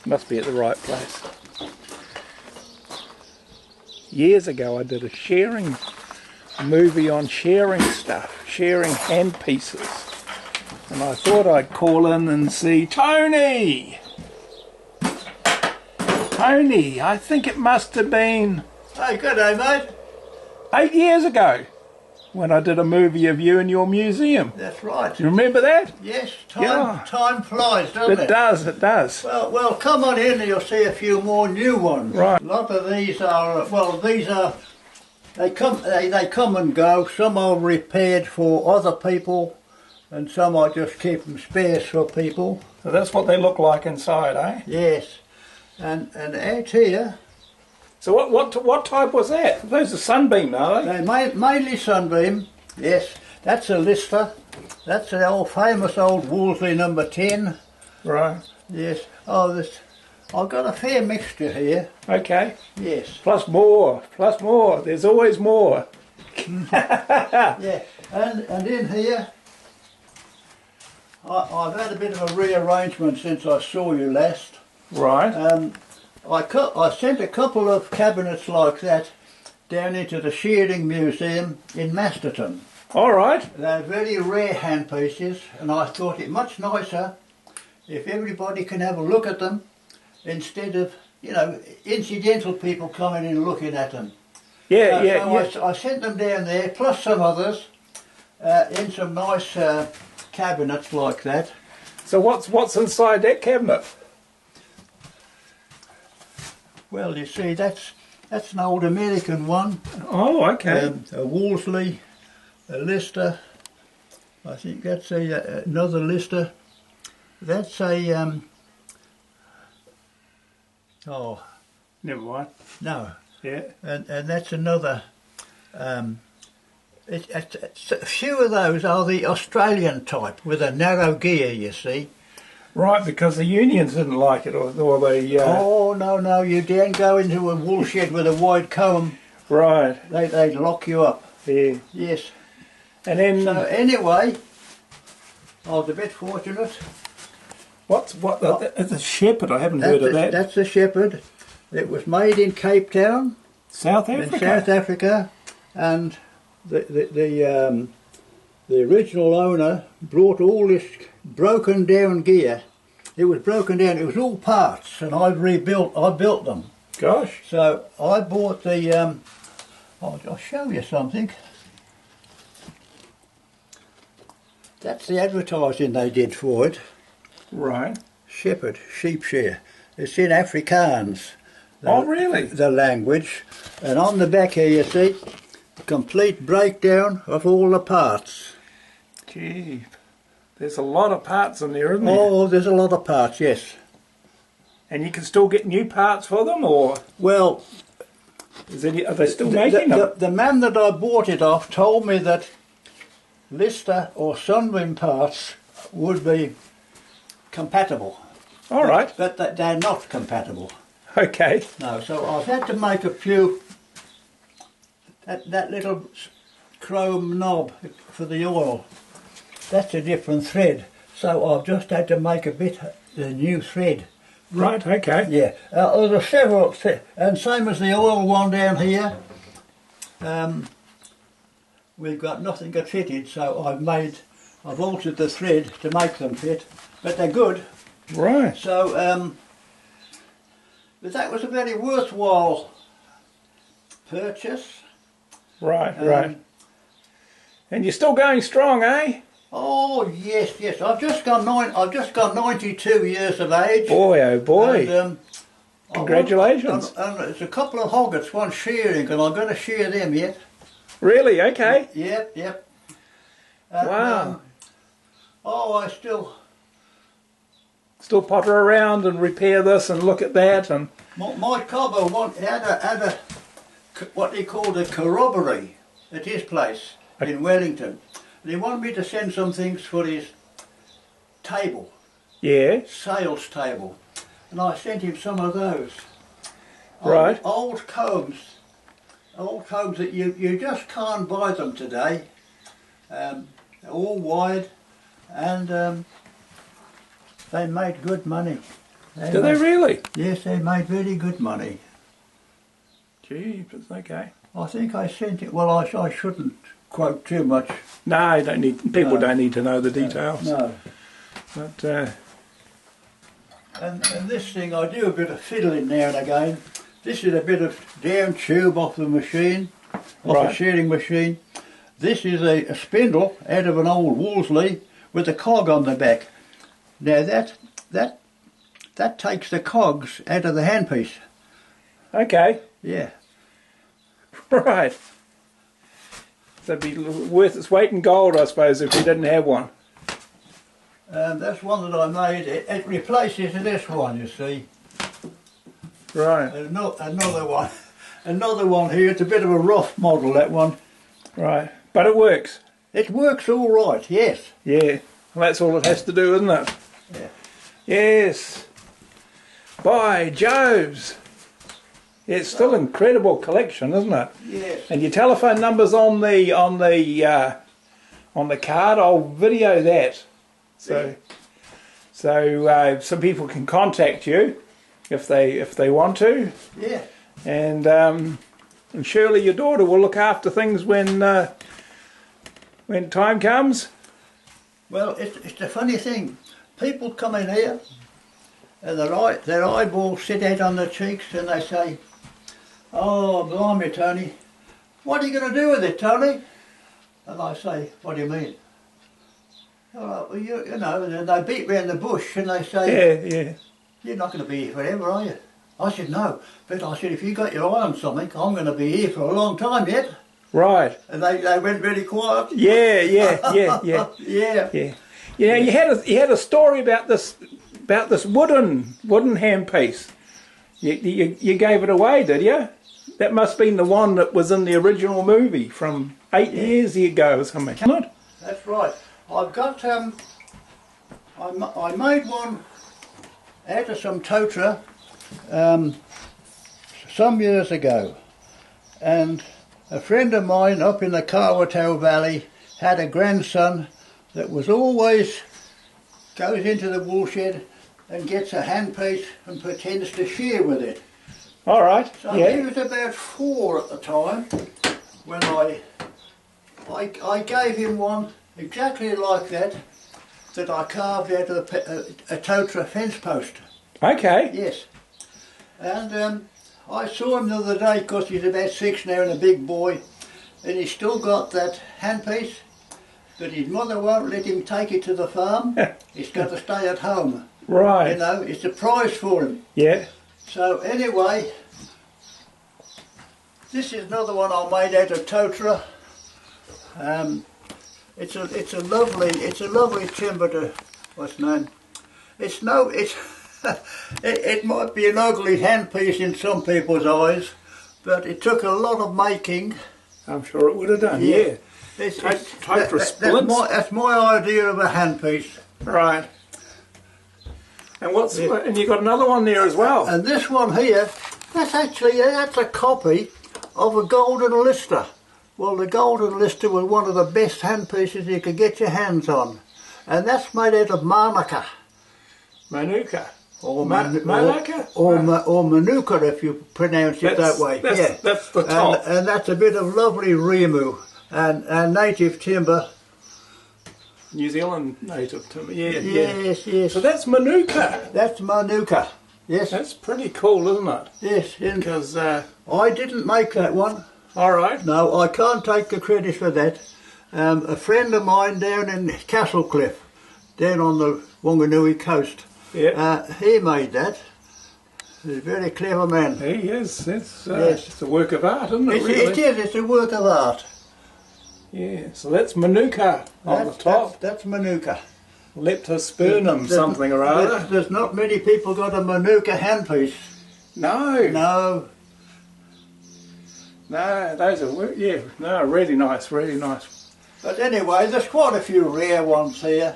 Must be at the right place. Years ago I did a sharing movie on sharing stuff, sharing hand pieces. And I thought I'd call in and see Tony! Tony, I think it must have been... Hey, good day, mate. 8 years ago, when I did a movie of you in your museum. That's right. Do you remember that? Yes, time flies, doesn't it? It does, it does. Well, come on in and you'll see a few more new ones. Right. A lot of these are, they come and go. Some are repaired for other people and some I just keep them spares for people. So that's what they look like inside, eh? Yes. And out here... So what type was that? Those are sunbeam, are they? They're mainly sunbeam, yes. That's a Lister. That's an old famous old Wolseley number 10. Right. Yes. Oh, I've got a fair mixture here. Okay. Yes. Plus more. There's always more. Yeah. And in here, I've had a bit of a rearrangement since I saw you last. Right. I sent a couple of cabinets like that down into the Shearing Museum in Masterton. All right. They're very rare handpieces, and I thought it much nicer if everybody can have a look at them instead of, you know, incidental people coming in and looking at them. Yeah, I sent them down there, plus some others, in some nice cabinets like that. So what's inside that cabinet? Well, you see, that's an old American one. Oh, okay. A Wolseley, a Lister. I think that's another Lister. That's a oh, Never mind. no. Yeah. And that's another. A few of those are the Australian type with a narrow gear. You see. Right, because the unions didn't like it, or the... Oh, no, you don't go into a wool shed with a wide comb. Right. They'd lock you up. Yeah. Yes. And then... So anyway, I was a bit fortunate. It's a shepherd, I haven't heard of that. That's a shepherd. It was made in Cape Town. South Africa? In South Africa. And the original owner brought all this broken down gear. It was broken down, it was all parts, and I built them. Gosh. So I bought the, I'll show you something. That's the advertising they did for it. Right. Shepherd, sheep shear. It's in Afrikaans. Oh, really? The language. And on the back here you see, complete breakdown of all the parts. Gee, there's a lot of parts in there, isn't there? Oh, there's a lot of parts, yes. And you can still get new parts for them, or? Well, are they still making them? The man that I bought it off told me that Lister or Sunbeam parts would be compatible. All right. But they're not compatible. Okay. No, so I've had to make a few. That little chrome knob for the oil, that's a different thread. So I've just had to make a bit the new thread. Right, okay. Yeah, there are several, and same as the oil one down here. We've got nothing got fitted, so I've altered the thread to make them fit, but they're good. Right. So, but that was a very worthwhile purchase. Right. And you're still going strong, eh? Oh yes. I've just gone 92 years of age. Boy, oh boy! And, congratulations! And there's a couple of hoggets, one shearing, and I'm going to shear them yet. Really? Okay. Yep. And, wow. I still potter around and repair this and look at that and. My cobber had a what he called a corroboree at his place in Wellington. And he wanted me to send some things for his table. Yeah. Sales table. And I sent him some of those. Right. Old combs that you just can't buy them today. They're all wide, and they made good money. Do they really? Yes, they made very good money. Gee, it's okay. I think I sent it. Well, I shouldn't quote too much. No, don't need. People don't need to know the details. No. But and this thing, I do a bit of fiddling now and again. This is a bit of down tube off the machine, off a shearing machine. This is a spindle out of an old Wolseley with a cog on the back. Now that takes the cogs out of the handpiece. okay, Yeah. right. So it'd be worth its weight in gold, I suppose, if you didn't have one. That's one that I made. It replaces this one, you see. Right. Another one. Another one here. It's a bit of a rough model, that one. Right. But it works. It works all right, yes. Yeah. Well, that's all it has to do, isn't it? Yeah. Yes. By Joves. It's still an incredible collection, isn't it? Yes. And your telephone number's on the card. I'll video that, so some people can contact you if they want to. Yeah. And surely your daughter will look after things when time comes. Well, it's a funny thing. People come in here and their eyeballs sit out on their cheeks and they say, "Oh, blimey, Tony, what are you going to do with it, Tony?" And I say, "What do you mean?" "Oh, well, you know," and they beat round the bush and they say, Yeah. "You're not going to be here forever, are you?" I said, "No." But I said, "If you got your eye on something, I'm going to be here for a long time yet." Right. And they went really quiet. Yeah. Yeah. You know, you had a story about this wooden handpiece. You gave it away, did you? That must have been the one that was in the original movie from 8 years ago or something. That's right. I've got I made one out of some totra some years ago, and a friend of mine up in the Carwatow Valley had a grandson that was always goes into the woolshed and gets a handpiece and pretends to shear with it. All right. So he was about 4 at the time when I gave him one exactly like that I carved out of a totra fence post. Okay. Yes. And I saw him the other day because he's about 6 now and a big boy, and he's still got that handpiece, but his mother won't let him take it to the farm. He's got to stay at home. Right. You know, it's a prize for him. Yeah. So anyway, this is another one I made out of totra. It's a lovely timber to what's known. It might be an ugly handpiece in some people's eyes, but it took a lot of making. I'm sure it would have done. Yeah. Totra splints. That's my idea of a handpiece. Right. And and you got another one there as well. And this one here, that's a copy of a golden lister. Well, the golden lister was one of the best handpieces you could get your hands on, and that's made out of manuka. Manuka. Or Manuka? Or manuka, if you pronounce it that way. That's the top. And that's a bit of lovely remu and native timber. New Zealand native timber. Yes. So that's Manuka. That's manuka. Yes. That's pretty cool, isn't it? Yes. Because I didn't make that one. all right. No, I can't take the credit for that. A friend of mine down in Castlecliff, down on the Wanganui coast, he made that. He's a very clever man. He is. It's Yes. a work of art, isn't it? Really? It is. It's a work of art. Yeah. So that's Manuka on the top. That's manuka. Leptospurnum something or other. There's not many people got a manuka handpiece. No. No. No, those are really nice, really nice. But anyway, there's quite a few rare ones here.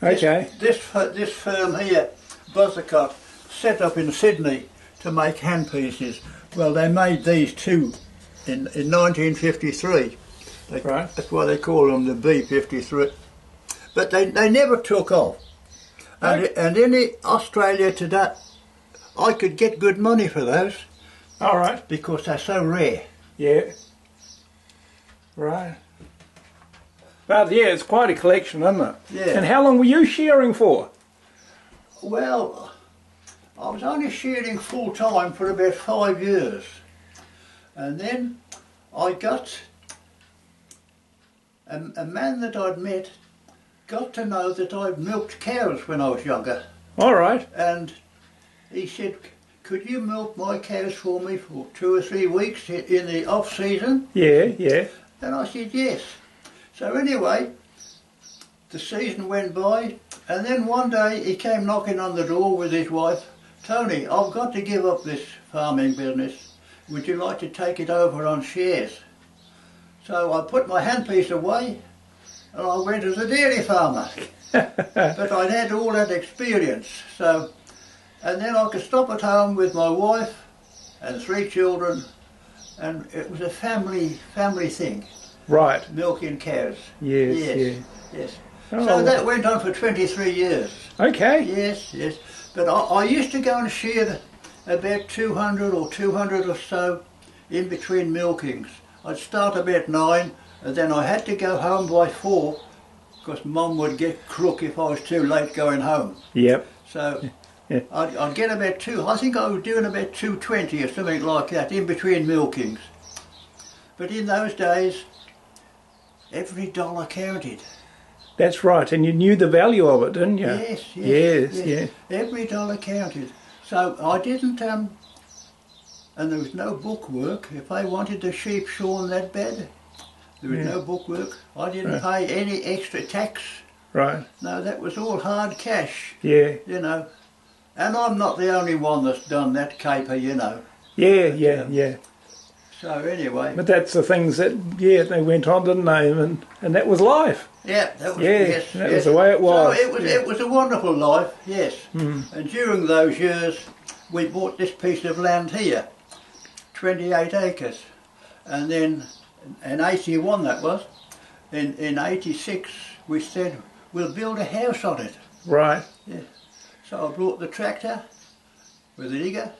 Okay. This firm here, Buzzacott, set up in Sydney to make handpieces. Well, they made these too in 1953. Right. That's why they call them the B53. But they never took off. And in Australia today, I could get good money for those. All right. Because they're so rare. Yeah. Right. But yeah, it's quite a collection, isn't it? Yeah. And how long were you shearing for? Well, I was only shearing full time for about 5 years. And then I got a man that I'd met got to know that I'd milked cows when I was younger. All right. And he said, could you milk my cows for me for 2 or 3 weeks in the off season? Yeah, yeah. And I said yes. So anyway, the season went by, and then one day he came knocking on the door with his wife. Tony, I've got to give up this farming business. Would you like to take it over on shares? So I put my handpiece away and I went as a dairy farmer. But I'd had all that experience. So, and then I could stop at home with my wife and 3 children, and it was a family thing. Right. Milking cows. Yes, yes, yeah. yes. Oh. So that went on for 23 years. Okay. Yes, yes. But I used to go and shear about 200 or 200 or so in between milkings. I'd start about 9, and then I had to go home by 4 because Mum would get crook if I was too late going home. Yep. So yeah. I'd get about 2, I think I was doing about 220 or something like that in between milkings. But in those days, every dollar counted. That's right, and you knew the value of it, didn't you? Yes, yes, yes, yes. Yeah. Every dollar counted. So I didn't, and there was no bookwork. If I wanted the sheep shorn that bad, there was no bookwork. I didn't pay any extra tax. Right. No, that was all hard cash. Yeah. You know. And I'm not the only one that's done that caper, you know. Yeah, yeah, yeah. So anyway. But that's the things that, yeah, they went on, didn't they? And that was life. Yeah, that was, yes, that was the way it was. So it was a wonderful life, yes. And during those years, we bought this piece of land here, 28 acres. And then, in 81 that was, in 86, we said, we'll build a house on it. Right. Yeah. So I brought the tractor with the digger,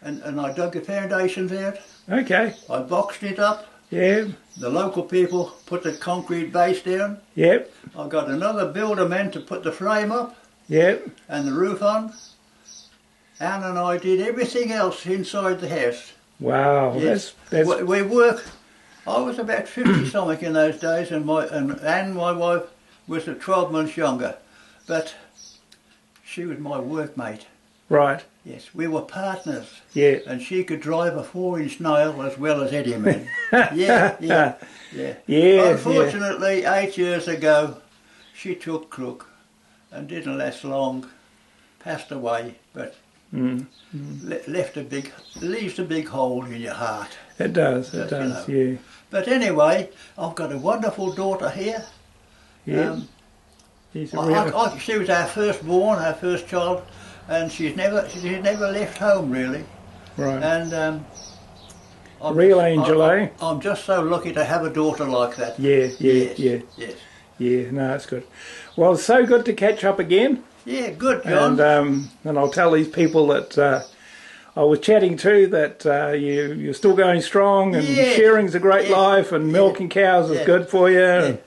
and I dug the foundations out. Okay. I boxed it up. Yeah. The local people put the concrete base down. Yep. I got another builder man to put the frame up. Yep. And the roof on. Anne and I did everything else inside the house. Wow. Yes. That's we work. I was about 50 something in those days, and Anne, my wife, was 12 months younger, but she was my workmate. right. Yes, we were partners. Yeah. And she could drive a 4-inch nail as well as any man. Yeah. Yeah. Unfortunately, 8 years ago, she took crook and didn't last long. Passed away, but leaves a big hole in your heart. It does. It does. You know. Yeah. But anyway, I've got a wonderful daughter here. Yeah. She was our firstborn, our first child, and she's never left home really. Right. And real angel, eh? I'm just so lucky to have a daughter like that. Yeah. Yes. Yeah. No, it's good. Well, it's so good to catch up again. Yeah, good, John. And I'll tell these people that I was chatting to that you're still going strong, and shearing's a great life, and milking cows is good for you. Yeah. And,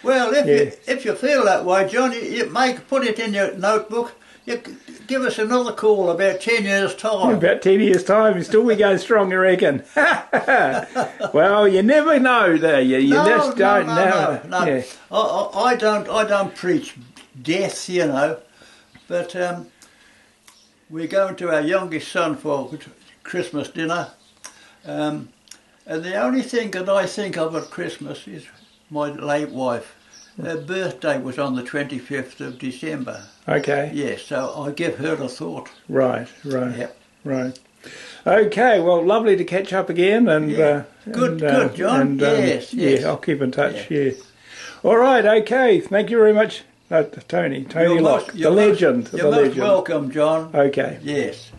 well, if you feel that way, John, you may put it in your notebook. You give us another call about 10 years' time. About 10 years' time, you still be going strong, you reckon? Well, you never know, do you? You just don't know. No. Yeah. I don't preach death, you know, but we're going to our youngest son for Christmas dinner, and the only thing that I think of at Christmas is my late wife. Her birthday was on the 25th of December. Okay. Yes, so I give her a thought. Right. Yep. Right. Okay, well, lovely to catch up again. And good, John. Yes. Yeah, I'll keep in touch, yeah. All right, okay. Thank you very much, Tony Locke, the legend. You're most welcome, John. Okay. Yes.